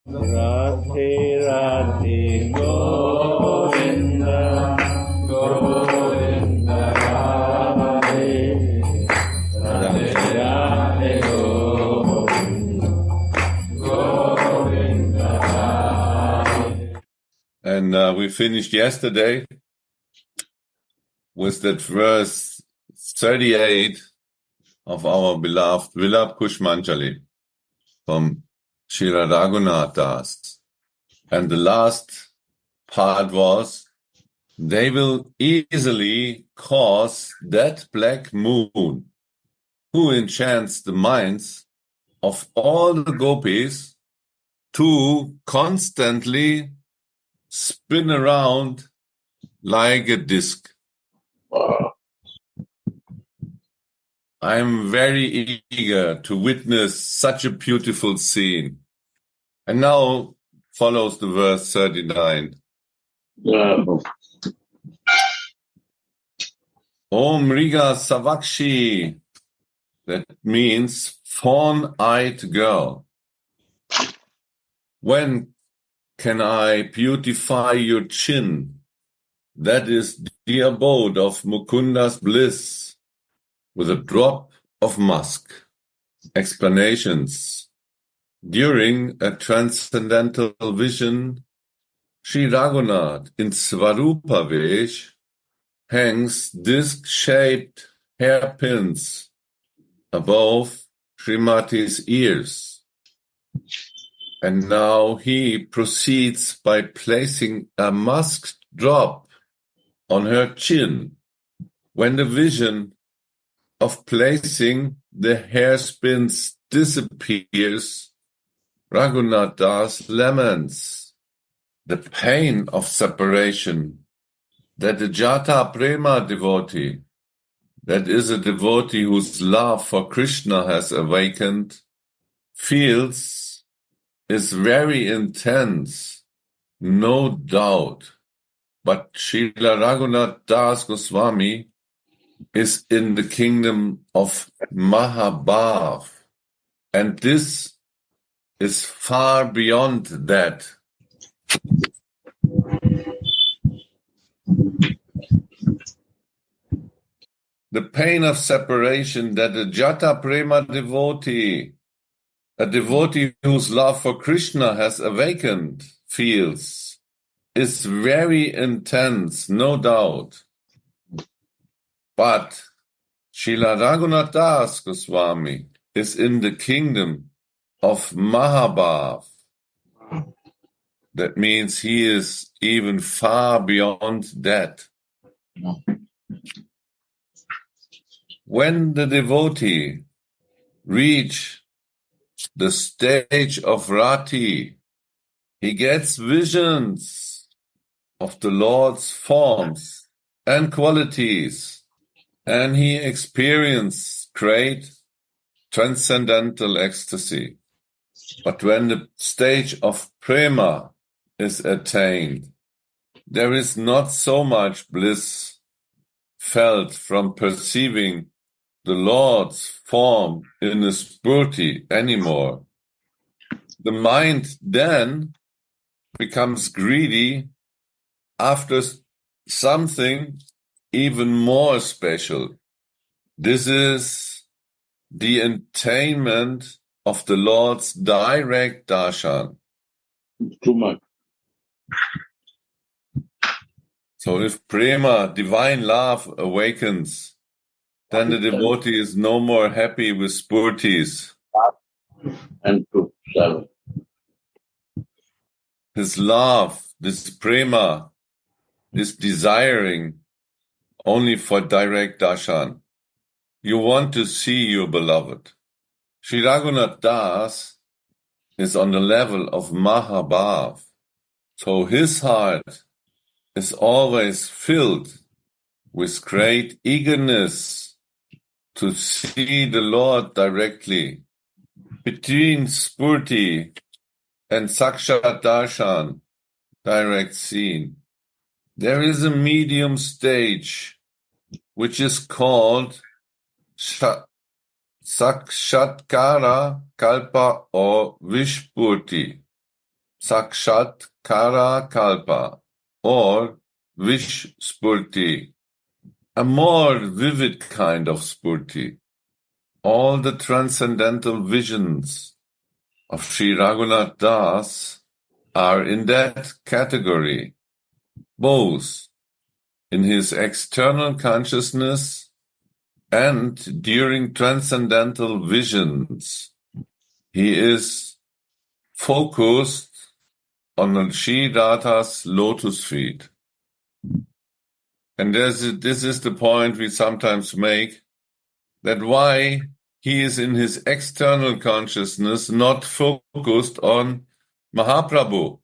Radhe Radhe Govinda Govinda Radhe Radhe Radhe Govinda Govinda Radhe. And we finished yesterday with that verse 38 of our beloved Vilapa Kusumanjali from Srila Raghunath Das. And the last part was, they will easily cause that black moon who enchants the minds of all the Gopis to constantly spin around like a disc. I'm very eager to witness such a beautiful scene. And now follows the verse 39. Om Riga Savakshi, that means fawn-eyed girl. When can I beautify your chin? That is the abode of Mukunda's bliss, with a drop of musk. Explanations. During a transcendental vision, Sri Raghunath in Svarupa Vesh hangs disc-shaped hairpins above Srimati's ears. And now he proceeds by placing a musk drop on her chin. When the vision of placing the hairpins disappears, Raghunath Das laments the pain of separation that the Jata Prema devotee, that is a devotee whose love for Krishna has awakened, feels is very intense, no doubt. But Srila Raghunath Das Goswami is in the kingdom of Mahabhav, and this is far beyond that. The pain of separation that a Jata Prema devotee, a devotee whose love for Krishna has awakened, feels, is very intense, no doubt. But Srila Raghunath Das Goswami is in the kingdom of Mahabhav. That means he is even far beyond that. When the devotee reach the stage of Rati, he gets visions of the Lord's forms and qualities, and he experiences great transcendental ecstasy. But when the stage of prema is attained, there is not so much bliss felt from perceiving the Lord's form in a spurti anymore. The mind then becomes greedy after something even more special. This is the attainment of the Lord's direct darshan. Too much. So if prema, divine love, awakens, then the devotee is no more happy with spurtis. And to 7. His love, this prema, is desiring only for direct darshan. You want to see your beloved. Sri Raghunath Das is on the level of Mahabhav. So his heart is always filled with great eagerness to see the Lord directly. Between Spurti and Sakshat Darshan, direct seen, there is a medium stage which is called Sakshatkara Kalpa or Vishpurti. Sakshatkara Kalpa, or Vish Spurti, a more vivid kind of Spurti. All the transcendental visions of Sri Raghunath Das are in that category, both in his external consciousness and during transcendental visions. He is focused on Sri Radha's lotus feet. And this is the point we sometimes make, that why he is in his external consciousness not focused on Mahaprabhu,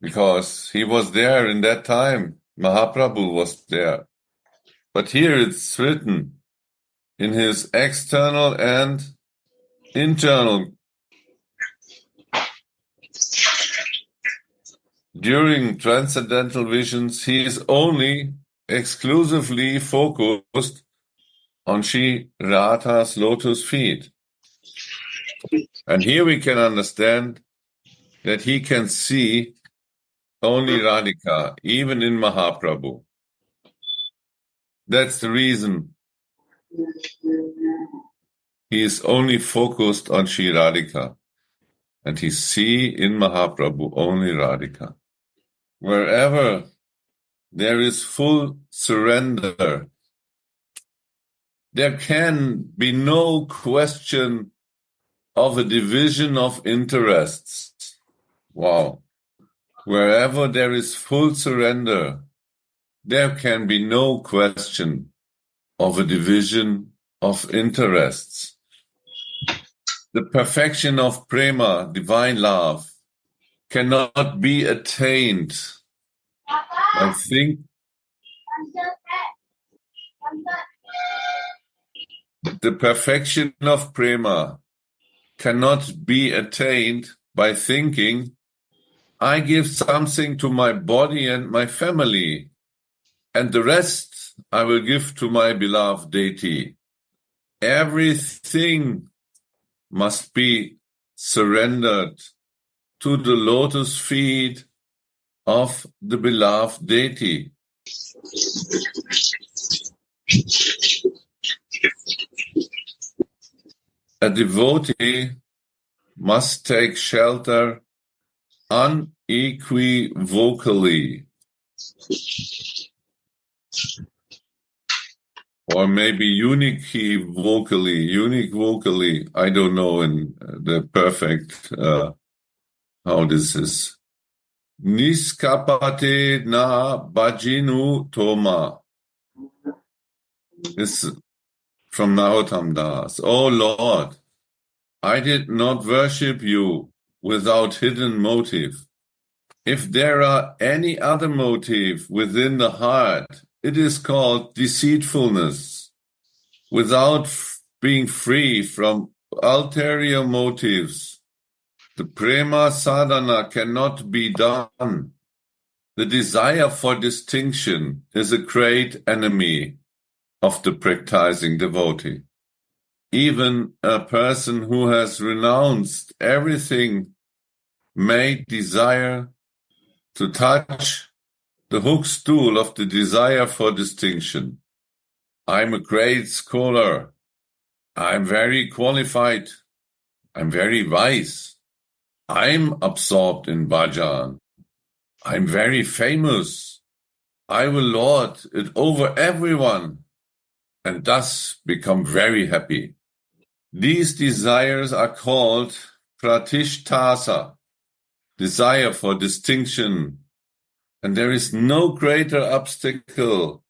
because he was there in that time. Mahaprabhu was there. But here it's written in his external and internal. During transcendental visions, he is only exclusively focused on Sri Radha's lotus feet. And here we can understand that he can see only Radhika, even in Mahaprabhu. That's the reason he is only focused on Sri Radhika, and he see in Mahaprabhu only Radhika. Wherever there is full surrender, there can be no question of a division of interests. Wow. Wherever there is full surrender, there can be no question of a division of interests. The perfection of prema, divine love, cannot be attained by The perfection of prema cannot be attained by thinking, I give something to my body and my family, and the rest I will give to my beloved deity. Everything must be surrendered to the lotus feet of the beloved deity. A devotee must take shelter unequivocally, or maybe uniquevocally. I don't know in the perfect how this is. Niskapate na bhajinu toma. This from Narottam Das. Oh Lord, I did not worship you without hidden motive. If there are any other motive within the heart, it is called deceitfulness. Without being free from ulterior motives, the prema sadhana cannot be done. The desire for distinction is a great enemy of the practicing devotee. Even a person who has renounced everything may desire to touch the hook stool of the desire for distinction. I'm a great scholar. I'm very qualified. I'm very wise. I'm absorbed in bhajan. I'm very famous. I will lord it over everyone and thus become very happy. These desires are called pratishtasa, desire for distinction, and there is no greater obstacle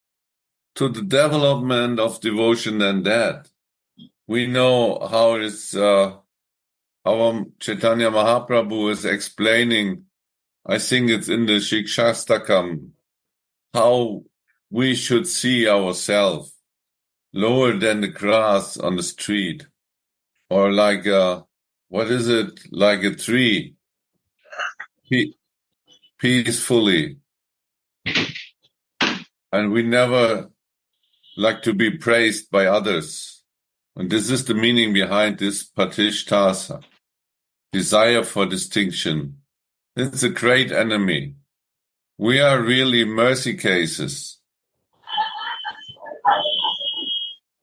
to the development of devotion than that. We know how our Chaitanya Mahaprabhu is explaining, I think it's in the Shikshastakam, how we should see ourselves lower than the grass on the street, or like like a tree, peacefully. And we never like to be praised by others. And this is the meaning behind this pratishtasa, desire for distinction. It's a great enemy. We are really mercy cases.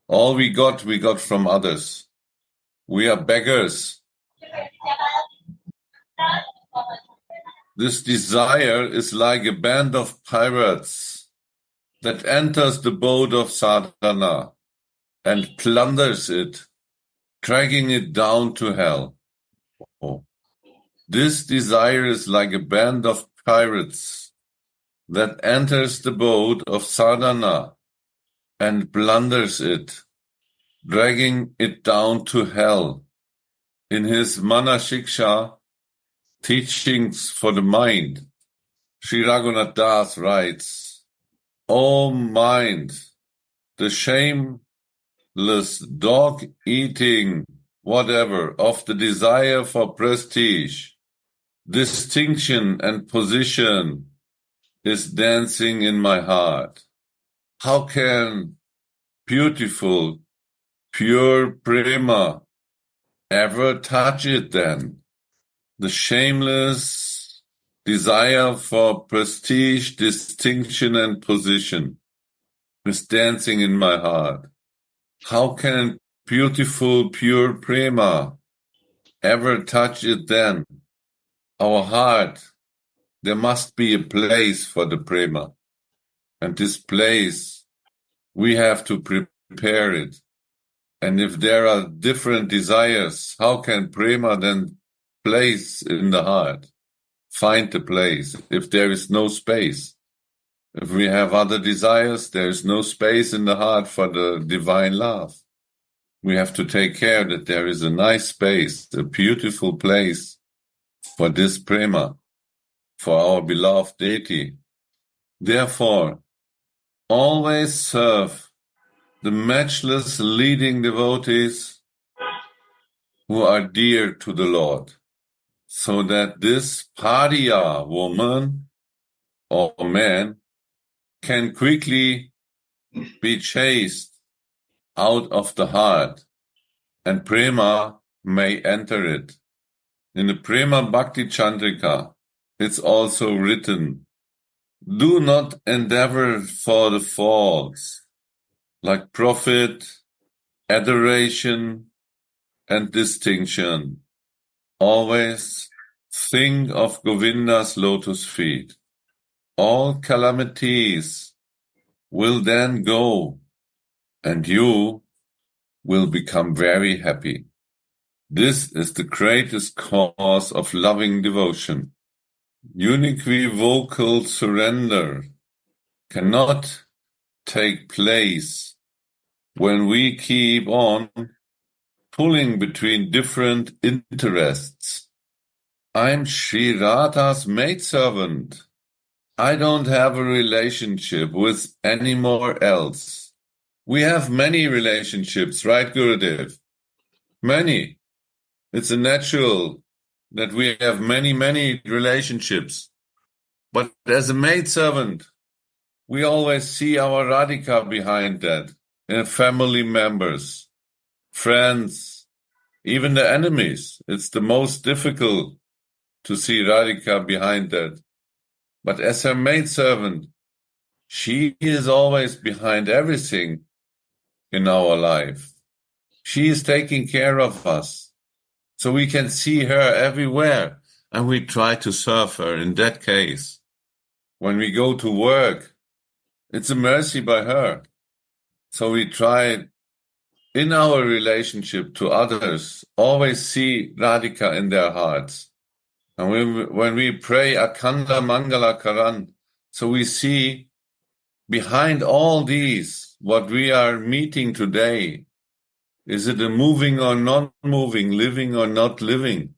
All we got from others. We are beggars. This desire is like a band of pirates that enters the boat of sadhana and plunders it, dragging it down to hell. Oh. This desire is like a band of pirates that enters the boat of sadhana and plunders it, dragging it down to hell. In his Mana Shiksha, Teachings for the Mind, Sri Raghunath Das writes, O mind, the shameless dog-eating whatever of the desire for prestige, distinction and position is dancing in my heart. How can beautiful, pure prema ever touch it then? The shameless desire for prestige, distinction, and position is dancing in my heart. How can beautiful, pure prema ever touch it then? Our heart, there must be a place for the prema. And this place, we have to prepare it. And if there are different desires, how can prema then place in the heart? Find the place if there is no space. If we have other desires, there is no space in the heart for the divine love. We have to take care that there is a nice space, a beautiful place for this prema, for our beloved deity. Therefore, always serve the matchless leading devotees who are dear to the Lord, so that this pariya woman or man can quickly be chased out of the heart, and prema may enter it. In the Prema Bhakti Chandrika, it's also written, do not endeavor for the false, like profit, adoration, and distinction. Always think of Govinda's lotus feet. All calamities will then go, and you will become very happy. This is the greatest cause of loving devotion. Unequivocal surrender cannot take place when we keep on pulling between different interests. I'm Sri Radha's maidservant. I don't have a relationship with anyone else. We have many relationships, right, Gurudev? Many. It's a natural that we have many, many relationships. But as a maidservant, we always see our Radhika behind that, family members, friends, even the enemies. It's the most difficult to see Radhika behind that. But as her maidservant, she is always behind everything in our life. She is taking care of us. So we can see her everywhere, and we try to serve her in that case. When we go to work, it's a mercy by her. So we try in our relationship to others, always see Radhika in their hearts. And when we pray Akhanda Mangala Karan, so we see behind all these, what we are meeting today, is it a moving or non-moving, living or not living?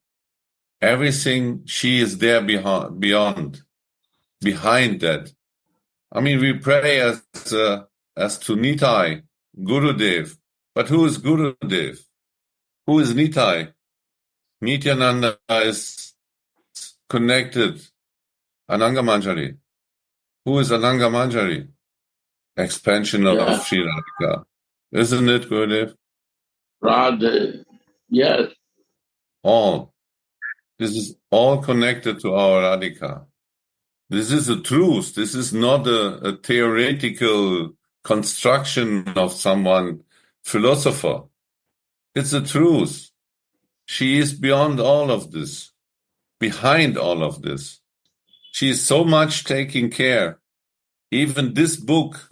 Everything she is there behind that. I mean, we pray as to Nitai, Gurudev. But who is Gurudev? Who is Nitai? Nityananda is connected. Ananga Manjari. Who is Ananga Manjari? Expansion of Sri Radhika. Isn't it, Gurudev? Radha, yes. All. This is all connected to our Radhika. This is the truth. This is not a theoretical construction of someone philosopher. It's the truth. She is beyond all of this, behind all of this. She is so much taking care. Even this book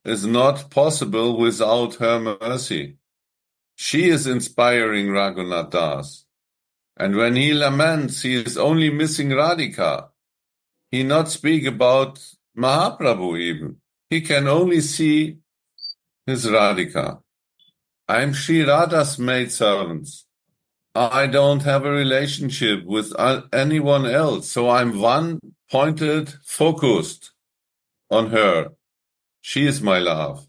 is not possible without her mercy. She is inspiring Raghunath Das. And when he laments, he is only missing Radhika. He not speak about Mahaprabhu even. He can only see his Radhika. I'm Sri Radha's maidservant. I don't have a relationship with anyone else, so I'm one-pointed, focused on her. She is my love.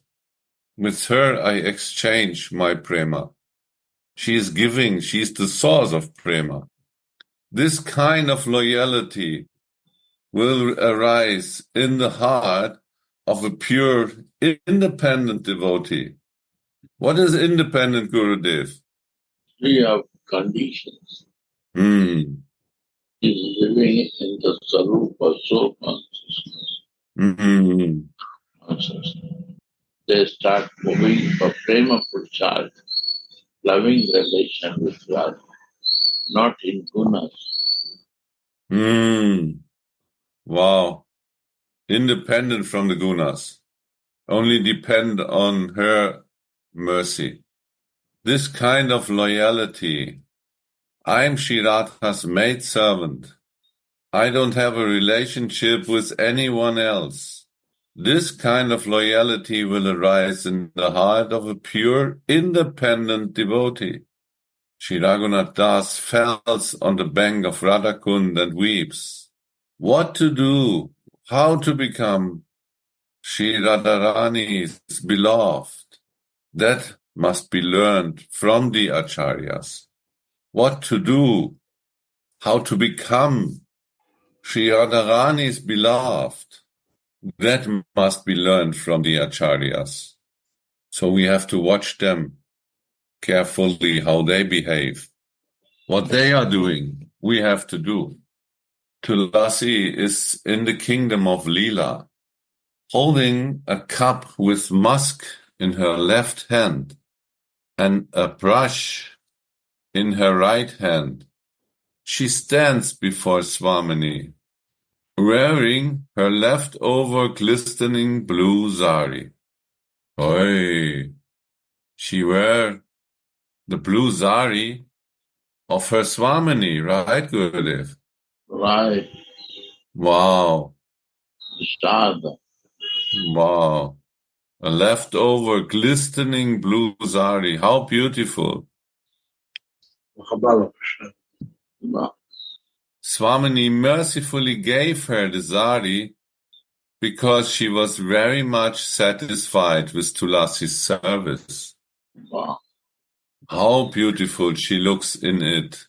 With her I exchange my prema. She is giving, she is the source of prema. This kind of loyalty will arise in the heart of a pure, independent devotee. What is independent, Gurudev? Free of conditions. Is living in the Sarupa soul consciousness. They start moving for prema prasad, loving relation with God, not in gunas. Wow. Independent from the gunas. Only depend on her mercy. This kind of loyalty. I'm Sri Radha's maidservant. I don't have a relationship with anyone else. This kind of loyalty will arise in the heart of a pure, independent devotee. Sri Raghunath Das falls on the bank of Radhakund and weeps. What to do? How to become Sri Radharani's beloved? That must be learned from the acharyas. What to do? How to become Sri Radharani's beloved? That must be learned from the acharyas. So we have to watch them carefully, how they behave. What they are doing, we have to do. Tulasi is in the kingdom of Leela, holding a cup with musk in her left hand and a brush in her right hand. She stands before Swamini, wearing her leftover glistening blue sari. Oi! She wear the blue sari of her Swamini, right, Gurudev? Right. Wow. Sada. Wow. A leftover glistening blue sari. How beautiful. Swamini mercifully gave her the sari because she was very much satisfied with Tulasi's service. Wow. How beautiful she looks in it,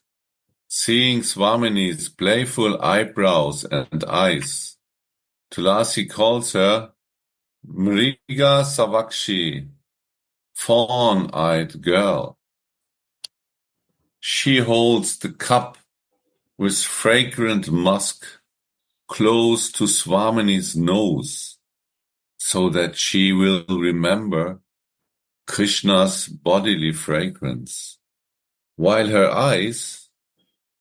seeing Swamini's playful eyebrows and eyes. Tulasi calls her Mriga Savakshi, fawn-eyed girl. She holds the cup with fragrant musk close to Swamini's nose, so that she will remember Krishna's bodily fragrance, while her eyes,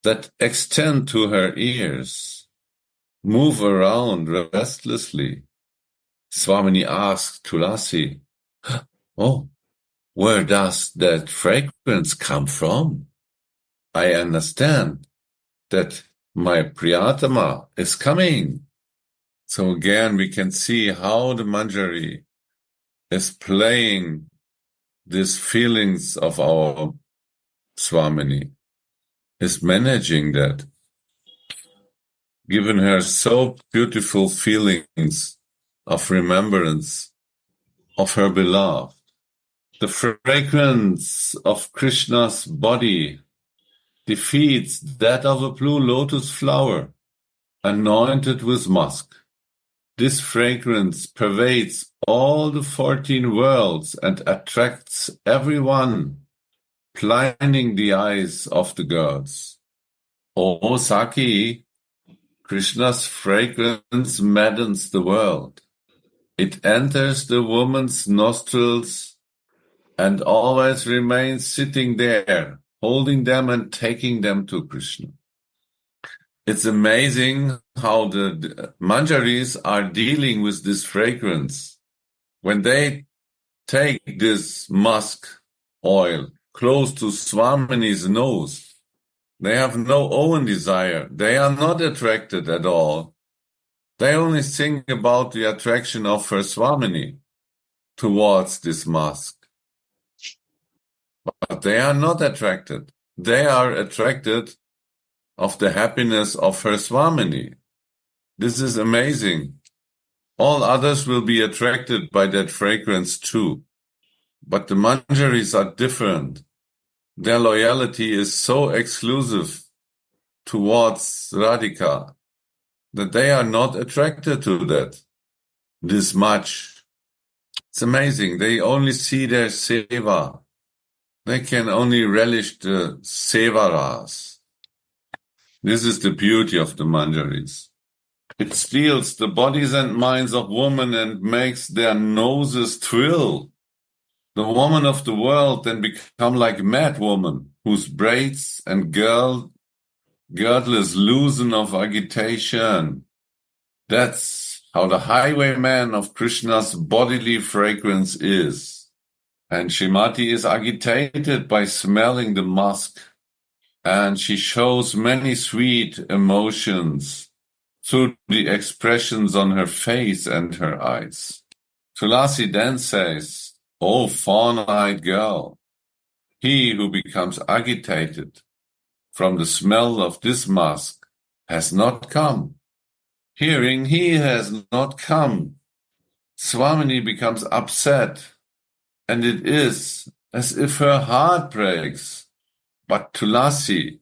that extend to her ears, move around restlessly. Swamini asked Tulasi, "Oh, where does that fragrance come from? I understand that my Priyatama is coming." So again, we can see how the Manjari is playing these feelings of our Swamini, is managing that, giving her so beautiful feelings of remembrance of her beloved. The fragrance of Krishna's body defeats that of a blue lotus flower, anointed with musk. This fragrance pervades all the 14 worlds and attracts everyone, blinding the eyes of the gods. O Saki, Krishna's fragrance maddens the world. It enters the woman's nostrils and always remains sitting there, holding them and taking them to Krishna. It's amazing how the manjaris are dealing with this fragrance. When they take this musk oil close to Swamini's nose, they have no own desire. They are not attracted at all. They only think about the attraction of her Swamini towards this musk. But they are not attracted. They are attracted of the happiness of her Swamini. This is amazing. All others will be attracted by that fragrance too. But the manjaris are different. Their loyalty is so exclusive towards Radhika that they are not attracted to that this much. It's amazing. They only see their seva. They can only relish the sevaras. This is the beauty of the manjaris. It steals the bodies and minds of women and makes their noses thrill. The woman of the world then become like mad woman, whose braids and girdles loosen of agitation. That's how the highwayman of Krishna's bodily fragrance is. And Shrimati is agitated by smelling the musk, and she shows many sweet emotions through the expressions on her face and her eyes. Tulasi then says, "O fawn-eyed girl, he who becomes agitated from the smell of this musk has not come. Hearing he has not come, Swamini becomes upset, and it is as if her heart breaks. But Tulasi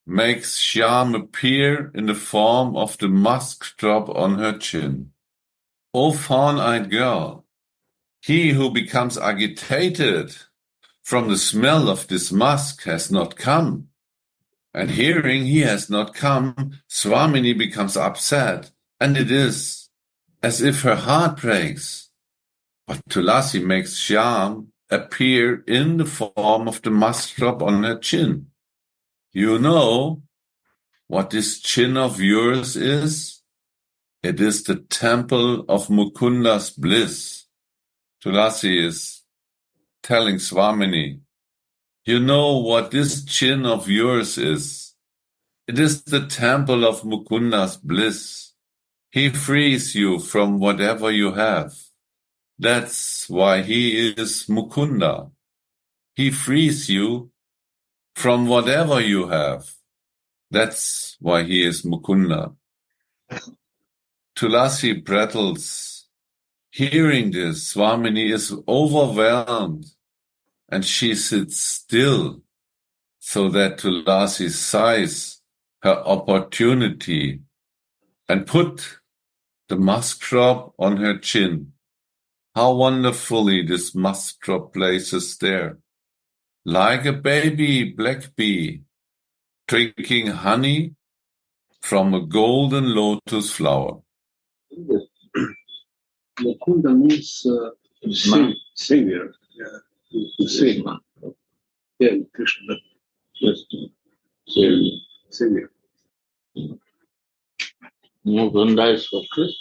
makes Shyam appear in the form of the musk drop on her chin. O fawn-eyed girl, he who becomes agitated from the smell of this musk has not come. And hearing he has not come, Swamini becomes upset, and it is as if her heart breaks. But Tulasi makes Shyam appear in the form of the musk drop on her chin. You know what this chin of yours is? It is the temple of Mukunda's bliss. Tulasi is telling Swamini, you know what this chin of yours is. It is the temple of Mukunda's bliss. He frees you from whatever you have. That's why he is Mukunda. He frees you from whatever you have. That's why he is Mukunda. Tulasi prattles. Hearing this, Swamini is overwhelmed, and she sits still so that Tulasi sighs her opportunity and put the musk drop on her chin. How wonderfully this musk drop places there, like a baby black bee drinking honey from a golden lotus flower. Mukunda means savior. To save. Yeah, Krishna. Yes. Savior. Mukunda is for Krishna.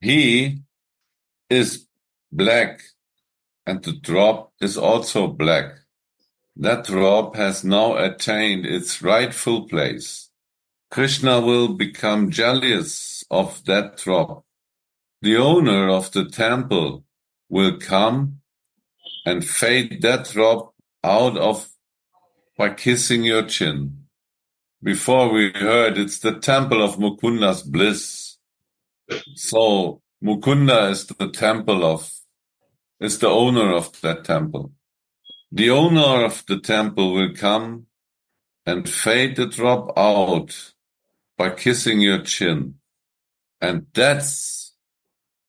He is black, and the drop is also black. That drop has now attained its rightful place. Krishna will become jealous of that drop. The owner of the temple will come and fade that drop out of by kissing your chin. Before we heard it's the temple of Mukunda's bliss. So Mukunda is the owner of that temple. The owner of the temple will come and fade the drop out by kissing your chin. And that's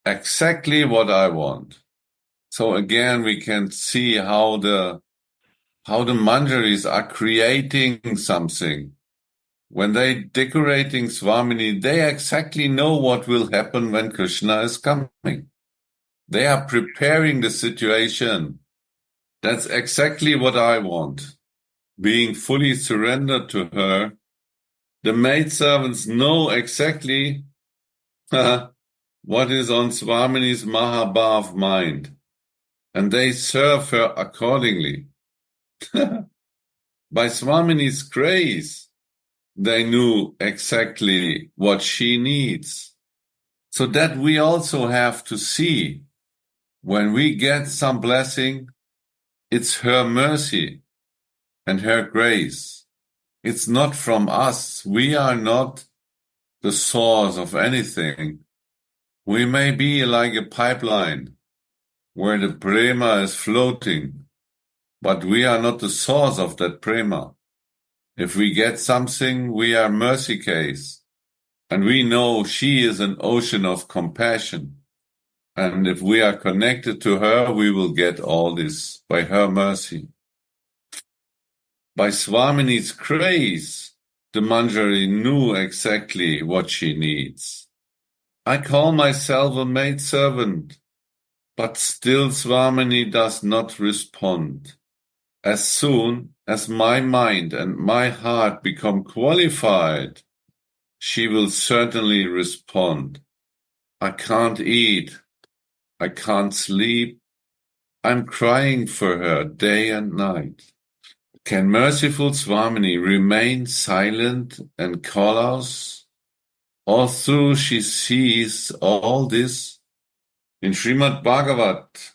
exactly what I want. So again, we can see how the how the manjaris are creating something. When they decorating Swamini, they exactly know what will happen when Krishna is coming. They are preparing the situation. That's exactly what I want. Being fully surrendered to her, the maidservants know exactly what is on Swamini's Mahabhav mind, and they serve her accordingly. By Swamini's grace, they knew exactly what she needs. So that we also have to see, when we get some blessing, it's her mercy and her grace. It's not from us. We are not the source of anything. We may be like a pipeline where the prema is floating, but we are not the source of that prema. If we get something, we are mercy case, and we know she is an ocean of compassion. And if we are connected to her, we will get all this by her mercy. By Swamini's grace, the Manjari knew exactly what she needs. I call myself a maidservant, but still Swamini does not respond. As soon as my mind and my heart become qualified, she will certainly respond. I can't eat. I can't sleep. I'm crying for her day and night. Can merciful Swamini remain silent and callous, although she sees all this? In Srimad Bhagavat,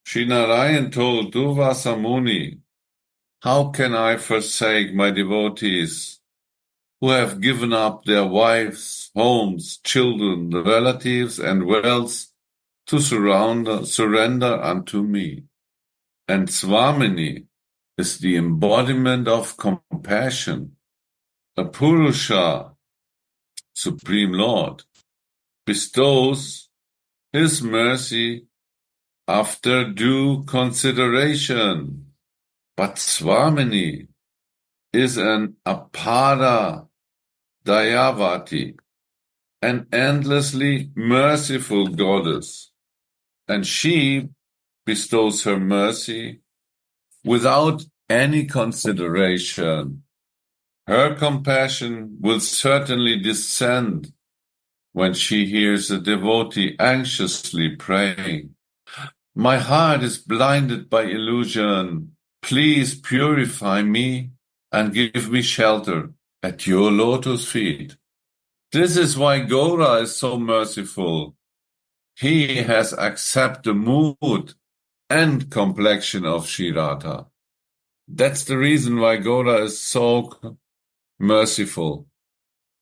Sri Narayan told Durvasa Muni, how can I forsake my devotees who have given up their wives, homes, children, relatives, and wealth to surrender unto me? And Swamini is the embodiment of compassion. A Purusha, Supreme Lord, bestows his mercy after due consideration. But Swamini is an Apada Dayavati, an endlessly merciful goddess, and she bestows her mercy without any consideration. Her compassion will certainly descend when she hears a devotee anxiously praying. My heart is blinded by illusion. Please purify me and give me shelter at your lotus feet. This is why Gaura is so merciful. He has accepted the mood and complexion of Sri Radha. That's the reason why Gaura is so merciful.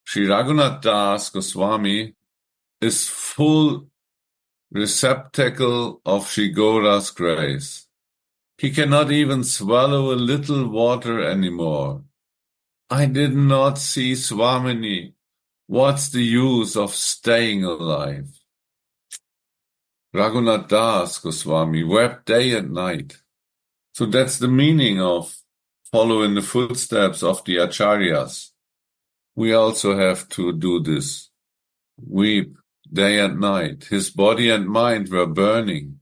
Sri Raghunath Das Goswami is full receptacle of Sri Gaura's grace. He cannot even swallow a little water anymore. I did not see Swamini. What's the use of staying alive? Raghunath Das Goswami wept day and night. So that's the meaning of following the footsteps of the Acharyas. We also have to do this. Weep day and night. His body and mind were burning,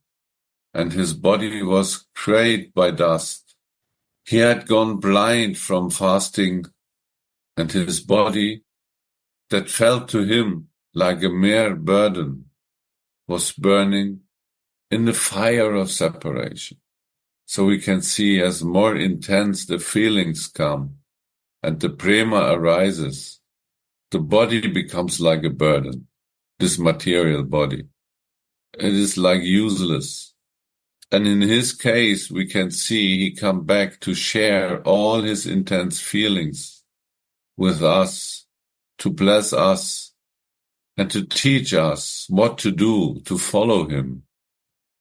and his body was crayed by dust. He had gone blind from fasting, and his body, that felt to him like a mere burden, was burning in the fire of separation. So we can see as more intense the feelings come and the prema arises, the body becomes like a burden, this material body. It is like useless. And in his case, we can see he come back to share all his intense feelings with us, to bless us, and to teach us what to do to follow him.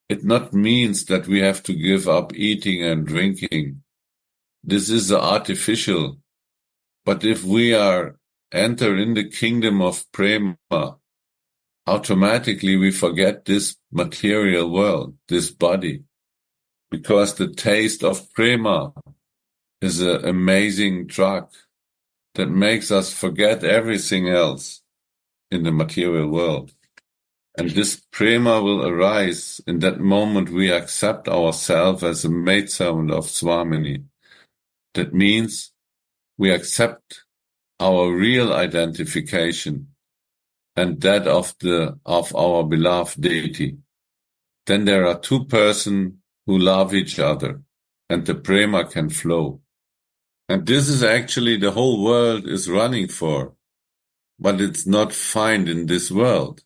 It not means that we have to give up eating and drinking. This is artificial. But if we enter in the kingdom of prema, automatically we forget this material world, this body, because the taste of prema is an amazing drug that makes us forget everything else in the material world. And this prema will arise in that moment we accept ourselves as a maidservant of Swamini. That means we accept our real identification and that of our beloved deity. Then there are two persons who love each other, and the prema can flow. And this is actually the whole world is running for, but it's not found in this world.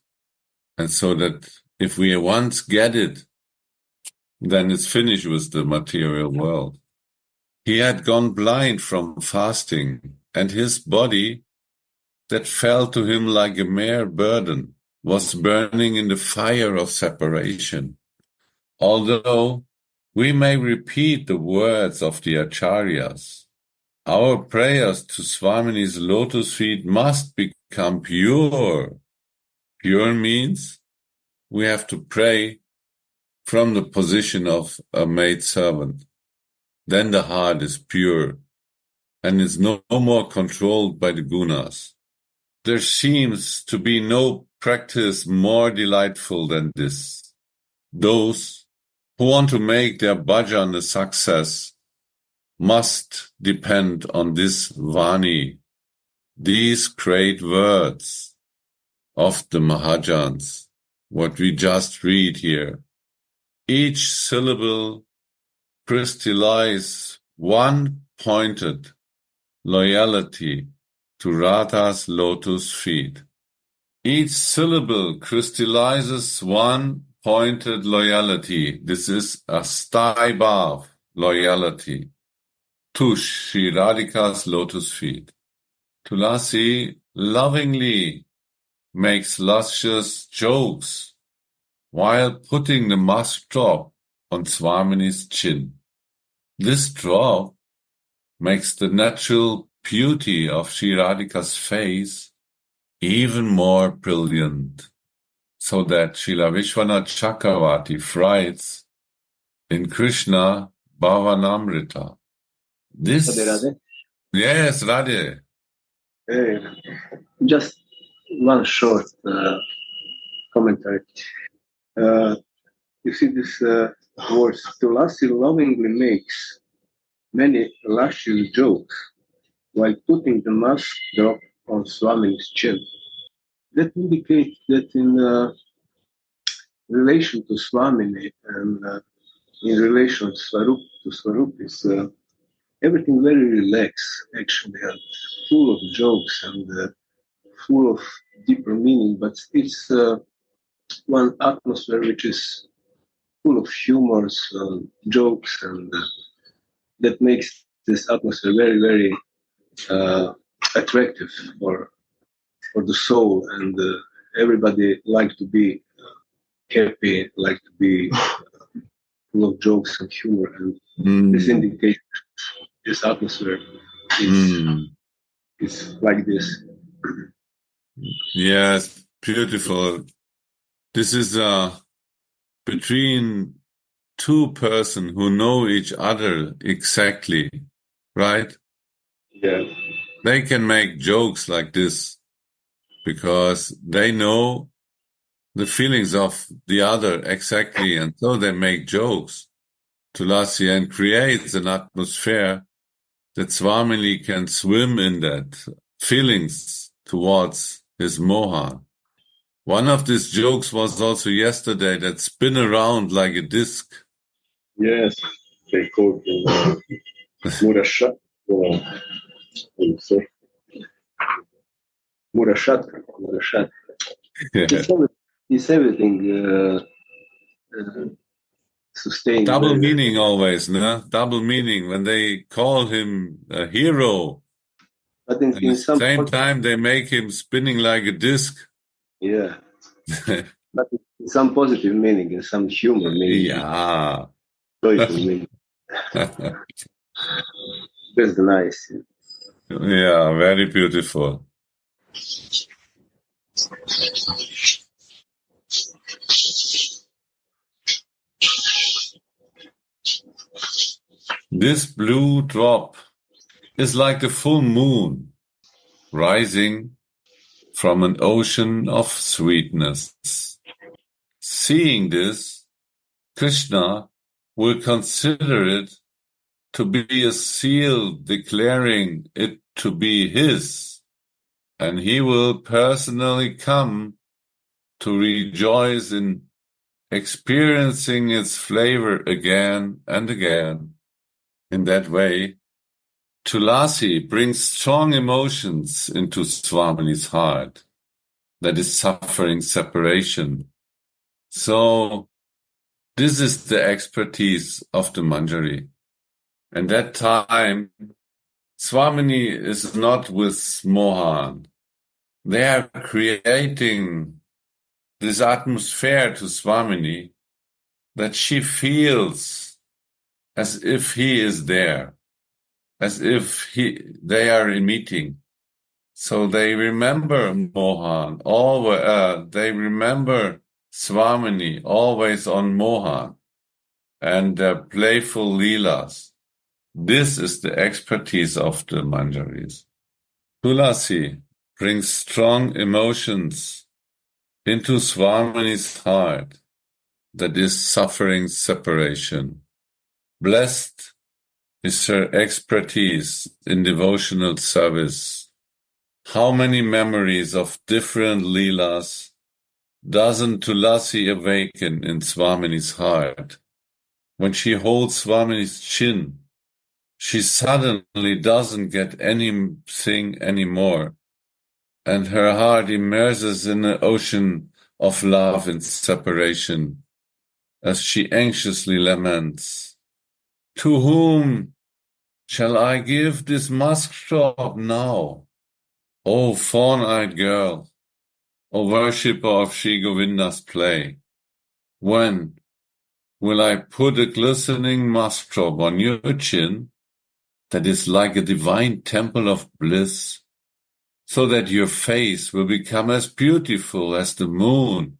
And so that if we once get it, then it's finished with the material world. He had gone blind from fasting, and his body, that fell to him like a mere burden, was burning in the fire of separation. Although we may repeat the words of the acharyas, our prayers to Swamini's lotus feet must become pure. Pure means we have to pray from the position of a maidservant. Then the heart is pure and is no more controlled by the gunas. There seems to be no practice more delightful than this. Those who want to make their bhajan a success must depend on this vani, these great words of the Mahajans, what we just read here. Each syllable crystallizes one pointed loyalty to Radha's lotus feet. Each syllable crystallizes one pointed loyalty. This is a staibhav loyalty to Sri Radhika's lotus feet. Tulasi lovingly makes luscious jokes while putting the musk drop on Swamini's chin. This drop makes the natural beauty of Sri Radhika's face even more brilliant, so that Srila Vishwanath Chakravarti writes in Krishna Bhavanamrita. This, Radhe. yes, Radhe. Just one short commentary. You see this words, Tulasi lovingly makes many luscious jokes while putting the musk drop on Swamini's chin. That indicates that in relation to Swamini and in relation to Swarup is everything very relaxed, actually, and full of jokes and full of deeper meaning, but it's one atmosphere which is full of humors, jokes, and that makes this atmosphere very, very attractive for the soul, and everybody like to be happy, like to be full of jokes and humor, and this indicates this atmosphere is like this. Yes, beautiful. This is between two persons who know each other exactly, right? Yeah. They can make jokes like this because they know the feelings of the other exactly, and so they make jokes to Lassi and creates an atmosphere that Swamini can swim in that feelings towards his moha. One of these jokes was also yesterday that spin around like a disc. Yes, they called him Murashat. Murashat. Yeah. It's everything sustained. Double meaning always, no? Double meaning when they call him a hero. But in At the some same time, they make him spinning like a disc. Yeah. But in some positive meaning, in some humor meaning. Yeah. Joyful meaning. That's nice. Yeah, very beautiful. This blue drop is like the full moon rising from an ocean of sweetness. Seeing this, Krishna will consider it to be a seal declaring it to be his, and he will personally come to rejoice in experiencing its flavor again and again. In that way, Tulasi brings strong emotions into Swamini's heart, that is suffering separation. So this is the expertise of the Manjari. And that time, Swamini is not with Mohan. They are creating this atmosphere to Swamini that she feels as if he is there, as if they are in meeting. So they remember Mohan, they remember Swamini, always on Mohan, and their playful leelas. This is the expertise of the Manjaris. Tulasi brings strong emotions into Swamini's heart that is suffering separation. Blessed is her expertise in devotional service. How many memories of different leelas doesn't Tulasi awaken in Swamini's heart? When she holds Swamini's chin, she suddenly doesn't get anything anymore, and her heart immerses in an ocean of love and separation, as she anxiously laments, "To whom shall I give this musk drop now? O fawn-eyed girl, O worshipper of Sri Govinda's play, when will I put a glistening musk drop on your chin that is like a divine temple of bliss, so that your face will become as beautiful as the moon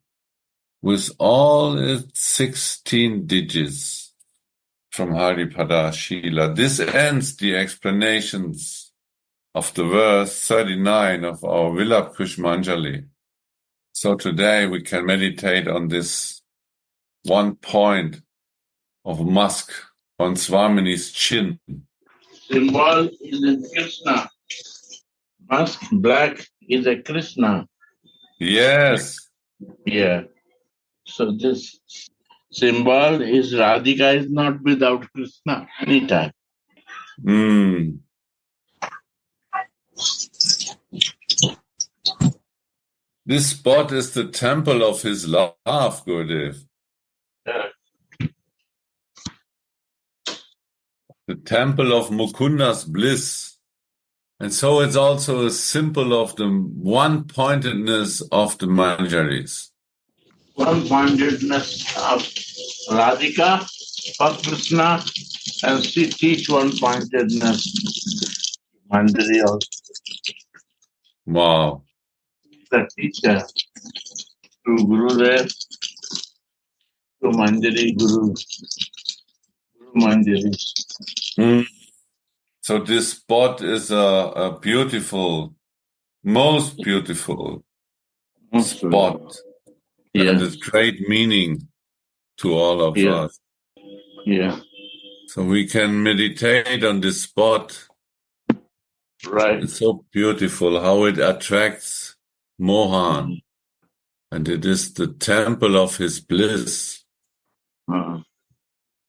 with all its 16 digits?" From Haripada Shila. This ends the explanations of the verse 39 of our Vilapa Kusumanjali. So today we can meditate on this one point of musk on Swamini's chin. Symbol is in Krishna. Musk black is a Krishna. Yes. Yeah. So this symbol is Radhika is not without Krishna anytime. This spot is the temple of his love, Gurudev. Yeah. The temple of Mukunda's bliss. And so it's also a symbol of the one-pointedness of the Manjaris. One-pointedness of Radhika for Krishna, and she teach one-pointedness. Manjari also. Wow. The teacher to Gurudev, to Manjari Guru Manjari. So this spot is a beautiful, most beautiful spot. Yeah. And it's great meaning to all of us. Yeah. So we can meditate on this spot. Right. It's so beautiful how it attracts Mohan. And it is the temple of his bliss. And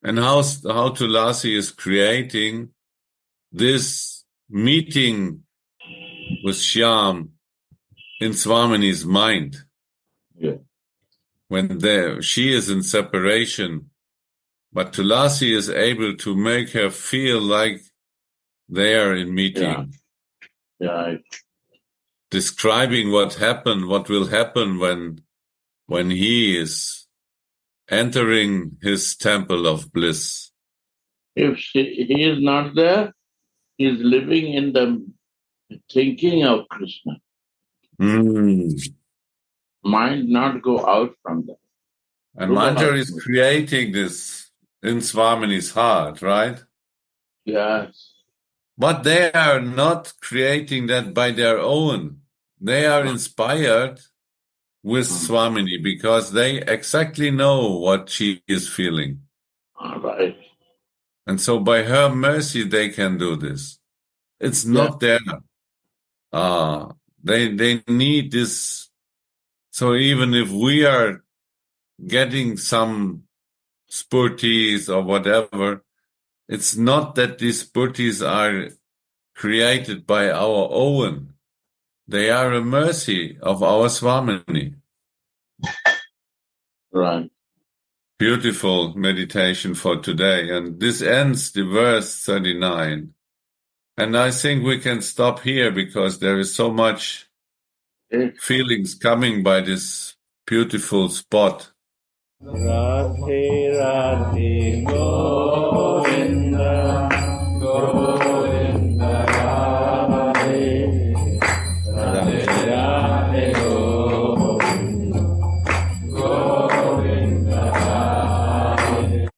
how Tulasi is creating this meeting with Shyam in Swamini's mind. Yeah. When she is in separation, but Tulasi is able to make her feel like they are in meeting. Yeah. Describing what will happen when he is entering his temple of bliss. If he is not there, he is living in the thinking of Krishna. Mind not go out from that. And Manjari is creating this in Swamini's heart, right? Yes. But they are not creating that by their own. They are inspired with Swamini because they exactly know what she is feeling. All right. And so by her mercy, they can do this. It's Yeah. not there. They need this. So even if we are getting some spurties or whatever, it's not that these spurties are created by our own. They are a mercy of our Swamini. Right. Beautiful meditation for today. And this ends the verse 39. And I think we can stop here because there is so much Okay. feelings coming by this beautiful spot. Radhe Radhe Go